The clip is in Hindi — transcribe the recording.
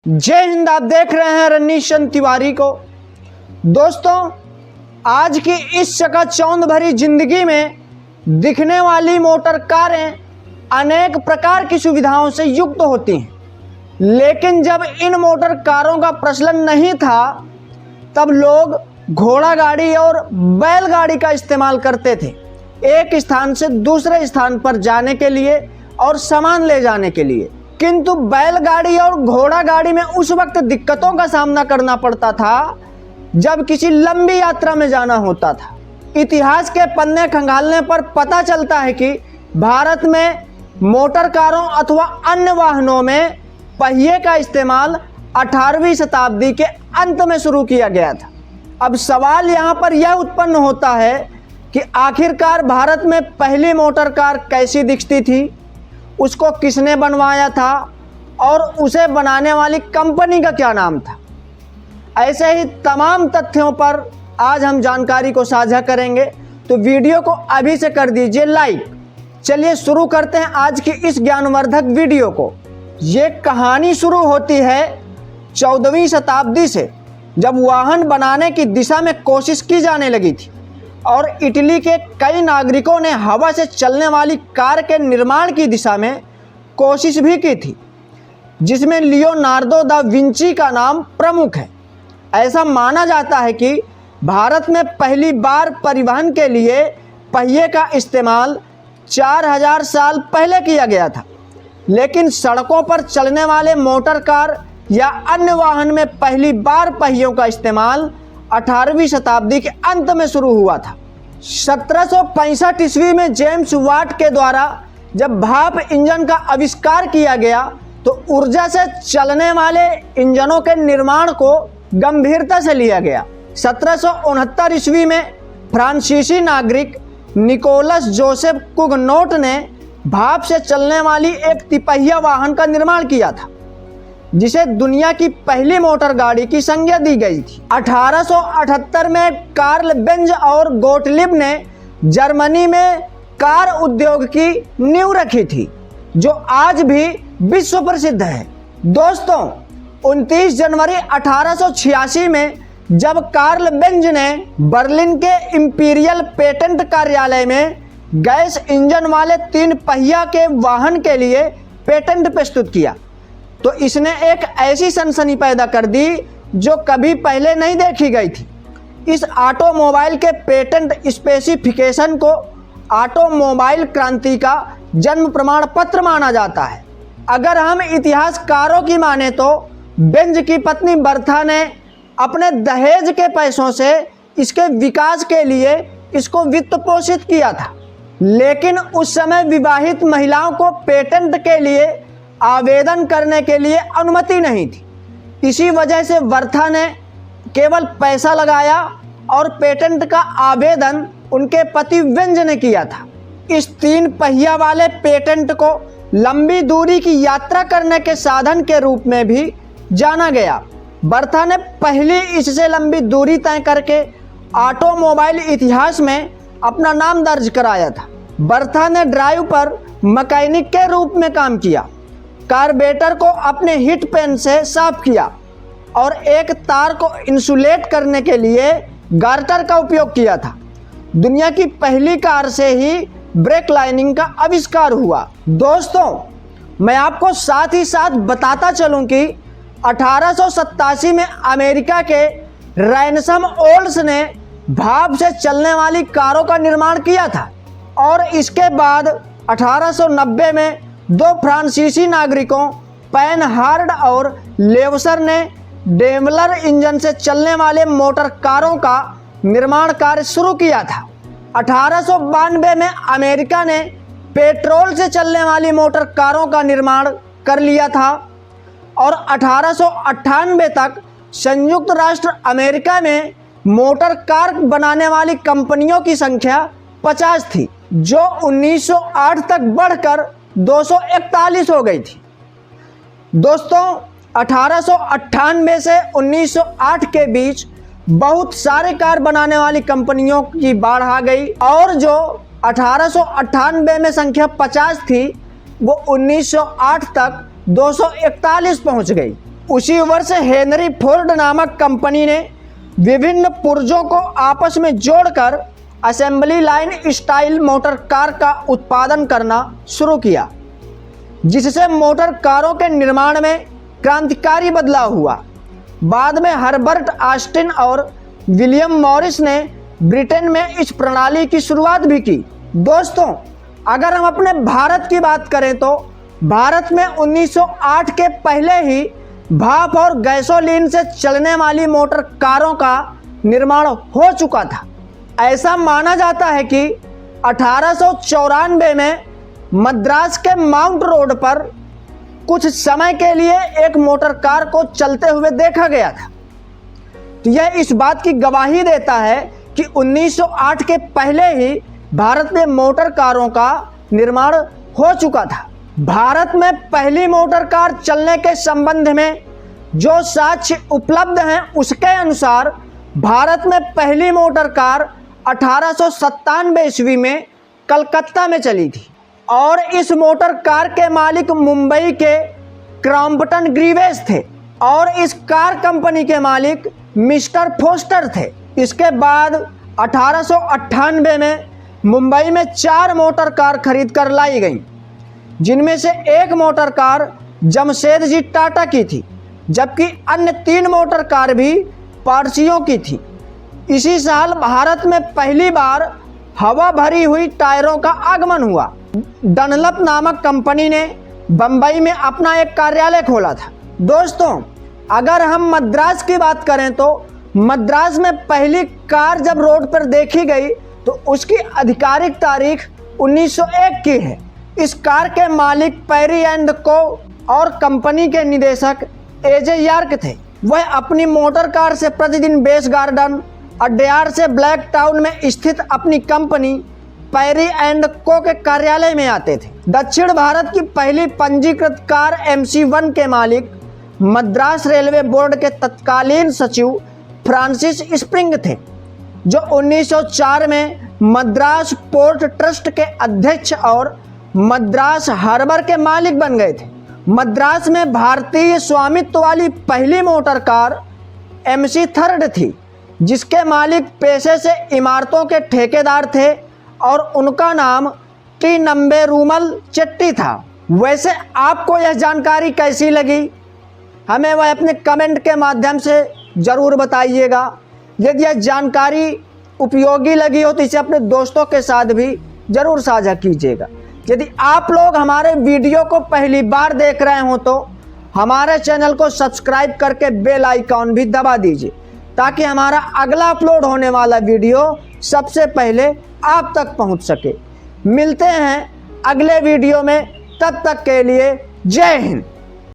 जय हिंद। आप देख रहे हैं रनीश चंद्र तिवारी को। दोस्तों, आज की इस चकाचौंध भरी जिंदगी में दिखने वाली मोटर कारें अनेक प्रकार की सुविधाओं से युक्त होती हैं, लेकिन जब इन मोटर कारों का प्रचलन नहीं था तब लोग घोड़ा गाड़ी और बैलगाड़ी का इस्तेमाल करते थे, एक स्थान से दूसरे स्थान पर जाने के लिए और सामान ले जाने के लिए। किंतु बैलगाड़ी और घोड़ा गाड़ी में उस वक्त दिक्कतों का सामना करना पड़ता था जब किसी लंबी यात्रा में जाना होता था। इतिहास के पन्ने खंगालने पर पता चलता है कि भारत में मोटर कारों अथवा अन्य वाहनों में पहिए का इस्तेमाल 18वीं शताब्दी के अंत में शुरू किया गया था। अब सवाल यहाँ पर यह उत्पन्न होता है कि आखिरकार भारत में पहली मोटर कार कैसी दिखती थी, उसको किसने बनवाया था और उसे बनाने वाली कंपनी का क्या नाम था। ऐसे ही तमाम तथ्यों पर आज हम जानकारी को साझा करेंगे, तो वीडियो को अभी से कर दीजिए लाइक। चलिए शुरू करते हैं आज की इस ज्ञानवर्धक वीडियो को। ये कहानी शुरू होती है 14वीं शताब्दी से, जब वाहन बनाने की दिशा में कोशिश की जाने लगी थी और इटली के कई नागरिकों ने हवा से चलने वाली कार के निर्माण की दिशा में कोशिश भी की थी, जिसमें लियोनार्दो दा विंची का नाम प्रमुख है। ऐसा माना जाता है कि भारत में पहली बार परिवहन के लिए पहिए का इस्तेमाल 4000 साल पहले किया गया था, लेकिन सड़कों पर चलने वाले मोटर कार या अन्य वाहन में पहली बार पहियों का इस्तेमाल 18वीं शताब्दी के अंत में शुरू हुआ था। 1765 ईस्वी में जेम्स वाट के द्वारा जब भाप इंजन का आविष्कार किया गया तो ऊर्जा से चलने वाले इंजनों के निर्माण को गंभीरता से लिया गया। 1769 ईस्वी में फ्रांसीसी नागरिक निकोलस जोसेफ कुगनोट ने भाप से चलने वाली एक तिपहिया वाहन का निर्माण किया था, जिसे दुनिया की पहली मोटर गाड़ी की संज्ञा दी गई थी। 1878 में कार्ल बेंज और गोटलिब ने जर्मनी में कार उद्योग की नींव रखी थी, जो आज भी विश्व प्रसिद्ध है। दोस्तों, 29 जनवरी 1886 में जब कार्ल बेंज ने बर्लिन के इंपीरियल पेटेंट कार्यालय में गैस इंजन वाले 3 पहिया के वाहन के लिए पेटेंट प्रस्तुत किया, तो इसने एक ऐसी सनसनी पैदा कर दी जो कभी पहले नहीं देखी गई थी। इस ऑटोमोबाइल के पेटेंट स्पेसिफिकेशन को ऑटोमोबाइल क्रांति का जन्म प्रमाण पत्र माना जाता है। अगर हम इतिहासकारों की माने तो बेंज की पत्नी बर्था ने अपने दहेज के पैसों से इसके विकास के लिए इसको वित्त पोषित किया था, लेकिन उस समय विवाहित महिलाओं को पेटेंट के लिए आवेदन करने के लिए अनुमति नहीं थी। इसी वजह से बर्था ने केवल पैसा लगाया और पेटेंट का आवेदन उनके पति वेंज ने किया था। इस 3 पहिया वाले पेटेंट को लंबी दूरी की यात्रा करने के साधन के रूप में भी जाना गया। बर्था ने पहली इससे लंबी दूरी तय करके ऑटोमोबाइल इतिहास में अपना नाम दर्ज कराया था। बर्था ने ड्राइव पर मैकेनिक के रूप में काम किया, कार्बेटर को अपने हीट पेन से साफ किया और एक तार को इंसुलेट करने के लिए गार्टर का उपयोग किया था। दुनिया की पहली कार से ही ब्रेक लाइनिंग का आविष्कार हुआ। दोस्तों, मैं आपको साथ ही साथ बताता चलूं कि 1887 में अमेरिका के रैनसम ओल्ड्स ने भाप से चलने वाली कारों का निर्माण किया था और इसके बाद 1890 में 2 फ्रांसीसी नागरिकों पैनहार्ड और लेवसर ने डेमलर इंजन से चलने वाले मोटर कारों का निर्माण कार्य शुरू किया था। 1892 में अमेरिका ने पेट्रोल से चलने वाली मोटर कारों का निर्माण कर लिया था और 1898 तक संयुक्त राष्ट्र अमेरिका में मोटर कार बनाने वाली कंपनियों की संख्या 50 थी, जो 1908 तक बढ़कर 241 हो गई थी। दोस्तों, 1898 से 1908 के बीच बहुत सारे कार बनाने वाली कंपनियों की बाढ़ आ गई और जो 1898 में संख्या 50 थी वो 1908 तक 241 पहुंच गई। उसी वर्ष हेनरी फोर्ड नामक कंपनी ने विभिन्न पुर्जों को आपस में जोड़कर assembly line style motor car का उत्पादन करना शुरू किया, जिससे मोटर कारों के निर्माण में क्रांतिकारी बदलाव हुआ। बाद में हर्बर्ट ऑस्टिन और विलियम मॉरिस ने ब्रिटेन में इस प्रणाली की शुरुआत भी की। दोस्तों, अगर हम अपने भारत की बात करें तो भारत में 1908 के पहले ही भाप और गैसोलीन से चलने वाली मोटर कारों का निर्माण हो चुका था। ऐसा माना जाता है कि 1894 में मद्रास के माउंट रोड पर कुछ समय के लिए एक मोटर कार को चलते हुए देखा गया था। तो यह इस बात की गवाही देता है कि 1908 के पहले ही भारत में मोटर कारों का निर्माण हो चुका था। भारत में पहली मोटर कार चलने के संबंध में जो साक्ष्य उपलब्ध हैं उसके अनुसार भारत में पहली मोटर कार 1897 ईस्वी में कलकत्ता में चली थी और इस मोटर कार के मालिक मुंबई के क्रॉम्पटन ग्रीवेज थे और इस कार कंपनी के मालिक मिस्टर फोस्टर थे। इसके बाद 1898 में मुंबई में 4 मोटर कार खरीद कर लाई गई, जिनमें से एक मोटर कार जमशेदजी टाटा की थी, जबकि अन्य 3 मोटर कार भी पारसियों की थी। इसी साल भारत में पहली बार हवा भरी हुई टायरों का आगमन हुआ। डनलप नामक कंपनी ने बंबई में अपना एक कार्यालय खोला था। दोस्तों, अगर हम मद्रास की बात करें तो मद्रास में पहली कार जब रोड पर देखी गई तो उसकी आधिकारिक तारीख 1901 की है। इस कार के मालिक पेरी एंड को और कंपनी के निदेशक एजे यार्क थे। वह अपनी मोटर कार से प्रतिदिन बेस गार्डन अड्यार से ब्लैक टाउन में स्थित अपनी कंपनी पेरी एंड को के कार्यालय में आते थे। दक्षिण भारत की पहली पंजीकृत कार MC1 के मालिक मद्रास रेलवे बोर्ड के तत्कालीन सचिव फ्रांसिस स्प्रिंग थे, जो 1904 में मद्रास पोर्ट ट्रस्ट के अध्यक्ष और मद्रास हार्बर के मालिक बन गए थे। मद्रास में भारतीय स्वामित्व वाली पहली मोटर कार MC3 थी, जिसके मालिक पेशे से इमारतों के ठेकेदार थे और उनका नाम टी नंबेरुमल चेट्टी था। वैसे आपको यह जानकारी कैसी लगी, हमें वह अपने कमेंट के माध्यम से ज़रूर बताइएगा। यदि यह जानकारी उपयोगी लगी हो तो इसे अपने दोस्तों के साथ भी ज़रूर साझा कीजिएगा। यदि आप लोग हमारे वीडियो को पहली बार देख रहे हो तो हमारे चैनल को सब्सक्राइब करके बेल आइकॉन भी दबा दीजिए, ताकि हमारा अगला अपलोड होने वाला वीडियो सबसे पहले आप तक पहुंच सके। मिलते हैं अगले वीडियो में, तब तक के लिए जय हिंद।